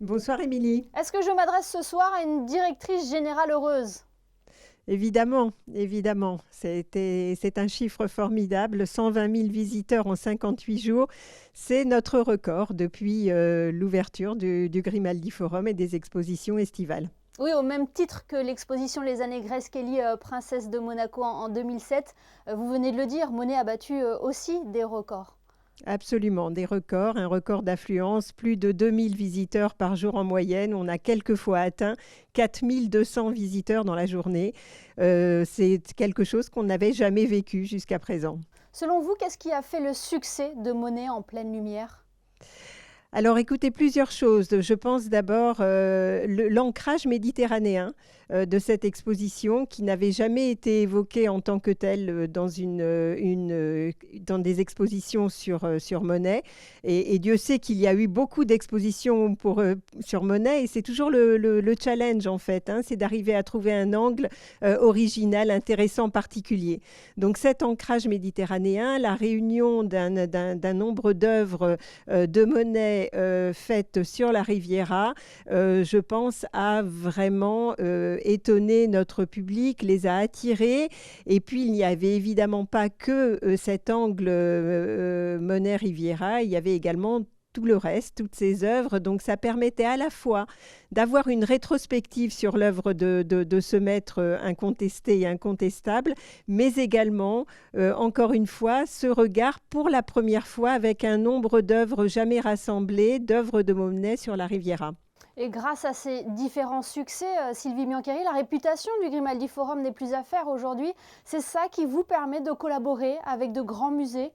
Bonsoir Émilie. Est-ce que je m'adresse ce soir à une directrice générale heureuse? Évidemment, évidemment, c'est un chiffre formidable. 120 000 visiteurs en 58 jours, c'est notre record depuis l'ouverture du Grimaldi Forum et des expositions estivales. Oui, au même titre que l'exposition Les années Grace Kelly, princesse de Monaco en 2007. Vous venez de le dire, Monet a battu aussi des records. Absolument, des records, un record d'affluence, plus de 2000 visiteurs par jour en moyenne. On a quelquefois atteint 4200 visiteurs dans la journée. C'est quelque chose qu'on n'avait jamais vécu jusqu'à présent. Selon vous, qu'est-ce qui a fait le succès de Monet en pleine lumière? Alors écoutez, plusieurs choses. Je pense d'abord l'ancrage méditerranéen de cette exposition qui n'avait jamais été évoqué en tant que tel dans des expositions sur Monet. Et Dieu sait qu'il y a eu beaucoup d'expositions sur Monet et c'est toujours le challenge en fait, hein, c'est d'arriver à trouver un angle original, intéressant, particulier. Donc cet ancrage méditerranéen, la réunion d'un nombre d'œuvres de Monet faites sur la Riviera, je pense, a vraiment étonné notre public, les a attirés. Et puis, il n'y avait évidemment pas que cet angle Monet-Riviera, il y avait également tout le reste, toutes ces œuvres. Donc, ça permettait à la fois d'avoir une rétrospective sur l'œuvre de ce maître incontesté et incontestable, mais également, encore une fois, ce regard pour la première fois avec un nombre d'œuvres jamais rassemblées, d'œuvres de Monet sur la Riviera. Et grâce à ces différents succès, Sylvie Biancheri, la réputation du Grimaldi Forum n'est plus à faire aujourd'hui. C'est ça qui vous permet de collaborer avec de grands musées?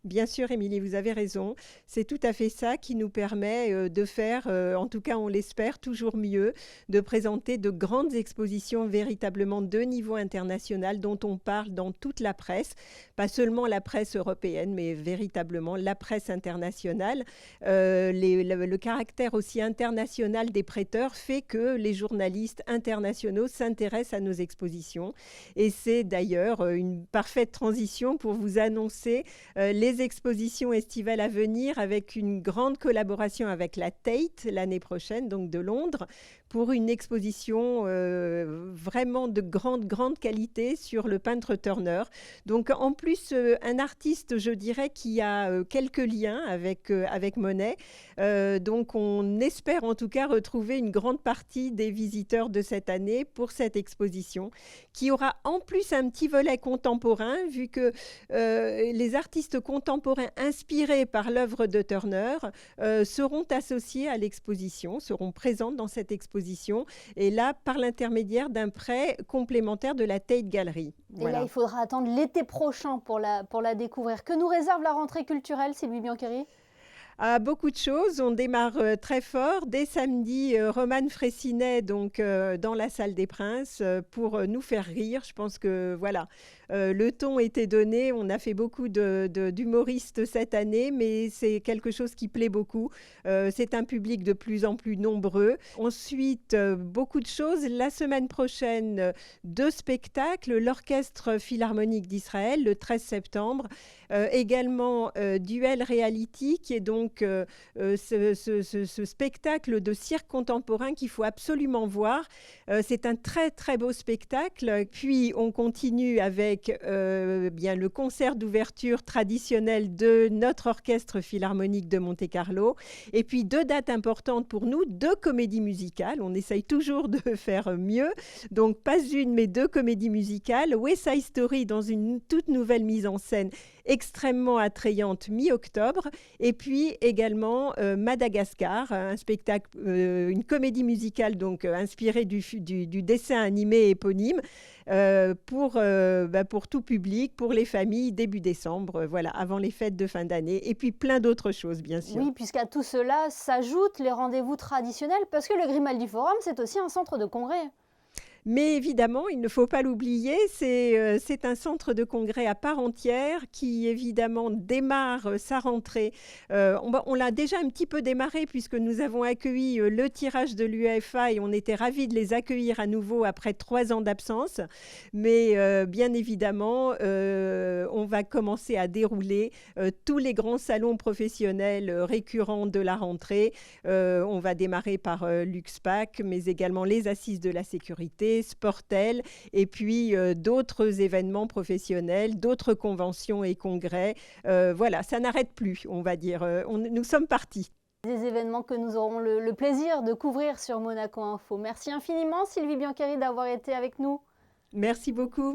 Bien sûr, Émilie, vous avez raison. C'est tout à fait ça qui nous permet de faire, en tout cas on l'espère, toujours mieux, de présenter de grandes expositions véritablement de niveau international dont on parle dans toute la presse, pas seulement la presse européenne, mais véritablement la presse internationale. Le caractère aussi international des prêteurs fait que les journalistes internationaux s'intéressent à nos expositions. Et c'est d'ailleurs une parfaite transition pour vous annoncer les expositions estivales à venir avec une grande collaboration avec la Tate l'année prochaine, donc de Londres, pour une exposition vraiment de grande qualité sur le peintre Turner. Donc en plus, un artiste, je dirais, qui a quelques liens avec Monet. Donc on espère en tout cas retrouver une grande partie des visiteurs de cette année pour cette exposition, qui aura en plus un petit volet contemporain, vu que les artistes contemporains inspirés par l'œuvre de Turner seront associés à l'exposition, seront présents dans cette exposition, et là, par l'intermédiaire d'un prêt complémentaire de la Tate Gallery. Et là, il faudra attendre l'été prochain pour la découvrir. Que nous réserve la rentrée culturelle, Sylvie Biancheri? Beaucoup de choses. On démarre très fort. Dès samedi, Romane Fraissinet, donc dans la salle des Princes, pour nous faire rire. Je pense que voilà, le ton était donné. On a fait beaucoup d'humoristes cette année, mais c'est quelque chose qui plaît beaucoup. C'est un public de plus en plus nombreux. Ensuite, beaucoup de choses. La semaine prochaine, 2 spectacles. L'Orchestre Philharmonique d'Israël, le 13 septembre. Également, Duel Reality, qui est donc ce spectacle de cirque contemporain qu'il faut absolument voir. C'est un très beau spectacle. Puis, on continue avec bien le concert d'ouverture traditionnel de notre Orchestre Philharmonique de Monte-Carlo. Et puis, 2 dates importantes pour nous, 2 comédies musicales. On essaye toujours de faire mieux. Donc, pas une, mais 2 comédies musicales. West Side Story dans une toute nouvelle mise en scène extrêmement attrayante mi-octobre. Et puis également Madagascar, un spectacle, une comédie musicale donc inspirée du dessin animé éponyme pour tout public, pour les familles, début décembre, voilà, avant les fêtes de fin d'année. Et puis plein d'autres choses, bien sûr. Oui, puisqu'à tout cela s'ajoutent les rendez-vous traditionnels, parce que le Grimaldi Forum, c'est aussi un centre de congrès. Mais évidemment, il ne faut pas l'oublier, c'est un centre de congrès à part entière qui évidemment démarre sa rentrée. On l'a déjà un petit peu démarré puisque nous avons accueilli le tirage de l'UEFA et on était ravis de les accueillir à nouveau après 3 ans d'absence. Mais bien évidemment, on va commencer à dérouler tous les grands salons professionnels récurrents de la rentrée. On va démarrer par l'UXPAC, mais également les Assises de la sécurité, Sportel, et puis d'autres événements professionnels, d'autres conventions et congrès. Voilà, ça n'arrête plus, on va dire. Nous sommes partis. Des événements que nous aurons le plaisir de couvrir sur Monaco Info. Merci infiniment Sylvie Biancheri d'avoir été avec nous. Merci beaucoup.